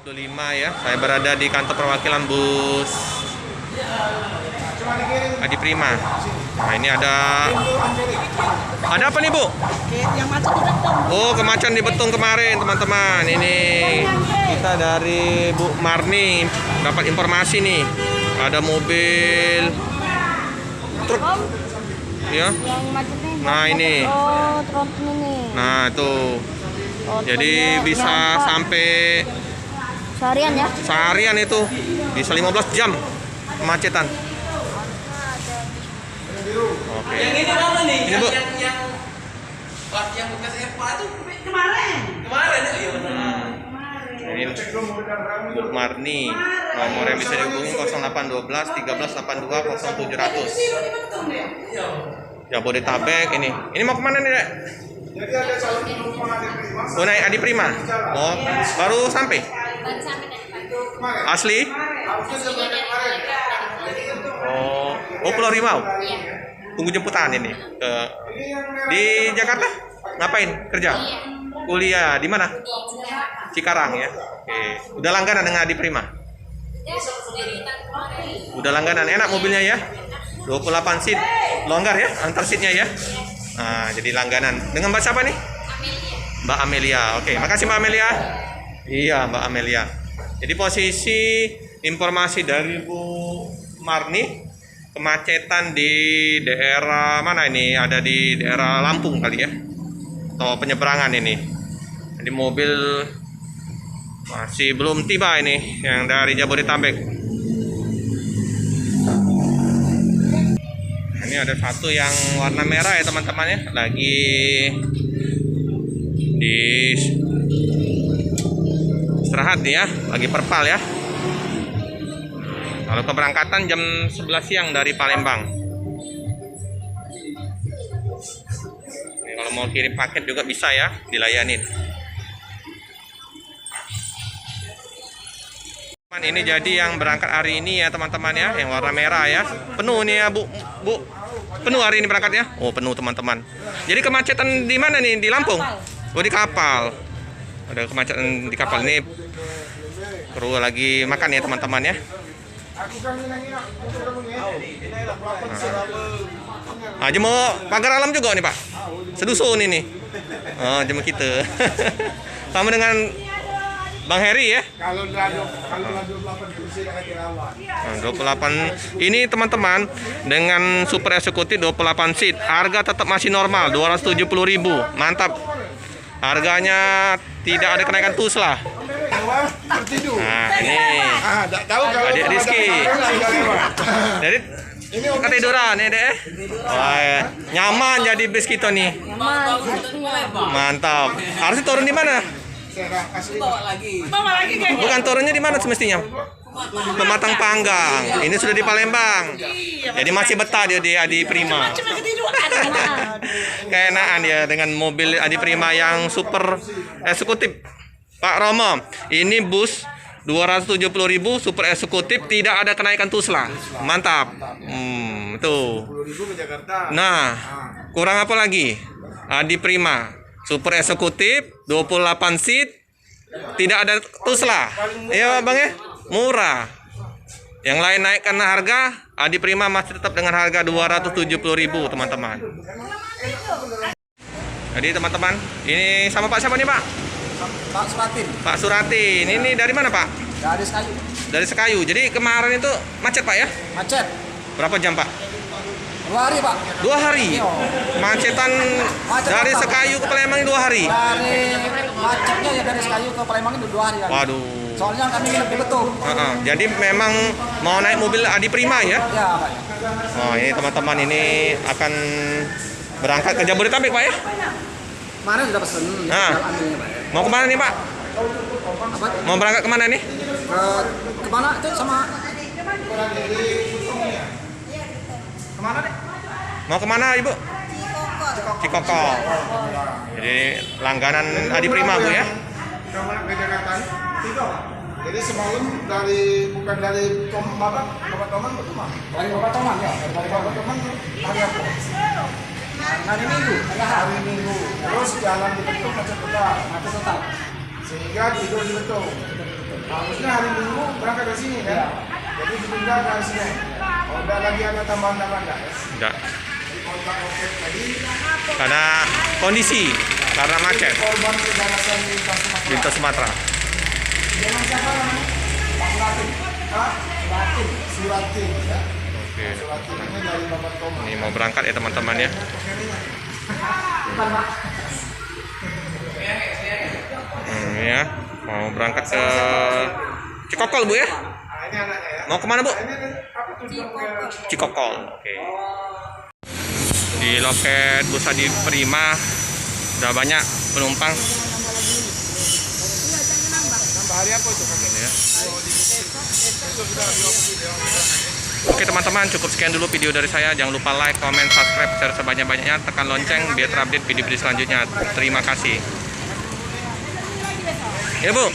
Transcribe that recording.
25 ya. Saya berada di kantor perwakilan bus Adi Prima. Nah, ini ada apa nih, Bu? Yang macet di beton. Oh, kemacetan di Betung kemarin, teman-teman. Ini kita dari Bu Marni dapat informasi nih. Ada mobil truk ya. Yang macet nih. Nah, ini. Oh, truk ini. Nah, tuh. Oh, Jadi truknya bisa yang sampai seharian ya? seharian itu. Bisa 15 jam kemacetan. Oke. Yang ini mana nih? Ini, Bu. Yang bekas Eva itu kemarin ya? Iya benar. Ini Bu Marni. Nomor yang bisa dihubungi 0812 13 82 0700. Jabodetabek ini. Ini mau kemana nih, Dek? Jadi ada calon penumpang Adi Prima. Oh, naik Adi Prima. Oh, baru sampai. Asli? Harusnya sebenarnya kemarin. Oh, Pulau Rimau. Tunggu jemputan ini ke di Jakarta. Ngapain? Kerja? Kuliah di mana? Cikarang ya. Oke. Udah langganan dengan Adi Prima? Udah langganan. Enak mobilnya ya? 28 seat. Longgar ya antar seatnya ya? Nah, jadi langganan. Dengan Mbak siapa nih? Mbak Amelia. Oke, makasih Mbak Amelia. Iya, Mbak Amelia. Jadi posisi informasi dari Bu Marni, kemacetan di daerah mana ini? Ada di daerah Lampung kali ya? Atau penyeberangan ini. Jadi mobil masih belum tiba ini yang dari Jabodetabek. Ini ada satu yang warna merah ya teman-teman ya, lagi di istirahat nih ya, lagi perpal ya. Kalau keberangkatan jam 11 siang dari Palembang. Ini kalau mau kirim paket juga bisa ya, dilayanin. Ini jadi yang berangkat hari ini ya teman-teman ya, yang warna merah ya. Penuh nih ya Bu. Penuh hari ini berangkatnya? Oh, penuh teman-teman. Jadi kemacetan di mana nih? Di Lampung? Oh, di kapal. Ada kemacetan di kapal ini. Kru lagi makan ya teman-teman ya. Nah, jemu pagar alam juga nih Pak. Sedusun ini. Oh, jemu kita. Sama dengan Bang Heri ya. Kalau 28 kursi akan dirawat. Nah, 28 ini teman-teman dengan super eksekutif 28 seat, harga tetap masih normal 270.000. Mantap. Harganya tidak ada kenaikan tus lah. Tertidur. Nah, ini Tak tahu kalau Adik Rizky. Jadi ketiduran ya, Dek. Wah, ya. Nyaman jadi bis kita nih. Mantap. Harusnya turun di mana? Bawa lagi. Bukan turunnya di mana semestinya? Pematang Panggang. Ini sudah di Palembang. Jadi masih betah dia di Adi Prima. Keenaan ya dengan mobil Adi Prima yang super eksekutif. Pak Romo, ini bus 270.000 super eksekutif, tidak ada kenaikan tusla. Mantap. Tuh. 10.000 ke Jakarta. Nah, kurang apa lagi? Adi Prima super eksekutif 28 seat, tidak ada tusla. Iya Bang ya, murah. Yang lain naikkan harga, Adi Prima masih tetap dengan harga 270.000 teman-teman. Jadi teman-teman, ini sama Pak siapa nih Pak? Pak Suratin. Pak Suratin. Ini dari mana Pak? Dari Sekayu. Dari Sekayu. Jadi kemarin itu macet Pak ya? Macet. Berapa jam Pak? 2 hari Pak. 2 hari. Macetan dari Sekayu ke Palembang 2 hari. Dari macetnya ya dari Sekayu ke Palembang itu 2 hari. Waduh. Soalnya kami nginep di Betung. Jadi memang mau naik mobil Adi Prima ya? Ya Pak. Oh, ini teman-teman ini akan berangkat ke Jabodetabek Pak ya? Kemarin sudah pesen. Nah. Ambilnya Pak. Mau kemana nih Pak? Apa? Mau berangkat kemana nih? Kemana itu sama? Kemana deh? Mau kemana Ibu? Cikoko. Jadi langganan Adi Prima Bu ya? Kalau ke Jakarta tiga. Jadi semalam bukan dari Bapak Toman ke Toman. Dari Bapak Toman ya. Dari Bapak Toman hari apa? Hari Minggu. Hari Minggu. Terus jalan di Betung macet total. Macet total. Sehingga tidur di Betung. Harusnya hari Minggu berangkat dari sini kan? Jadi dipindah ke hari Senin. Oh, udah lagi ada tambahan-tambahan nggak ya? Enggak. Di kontak oke tadi. Karena kondisi, karena macet. Korban keganasan lintas Sumatera. Lintas Sumatera. Jangan siapa namanya? Pak Suratin. Pak Suratin. Suratin ya. Oke. Suratin ini dari Bapak Toma. Ini mau berangkat ya teman-teman ya. Ya, mau berangkat ke Cikokol Bu ya? Nah, ini anaknya ya. Mau kemana Bu? Nah, ini apa tujuan ke Cikokol. Oke. Di loket Bus Adi Prima udah banyak penumpang. nambah hari apa itu kakek? Ya. Oke teman-teman, cukup sekian dulu video dari saya. Jangan lupa like, comment, subscribe, share sebanyak-banyaknya. Tekan lonceng biar terupdate video-video selanjutnya. Terima kasih. Ya Bu.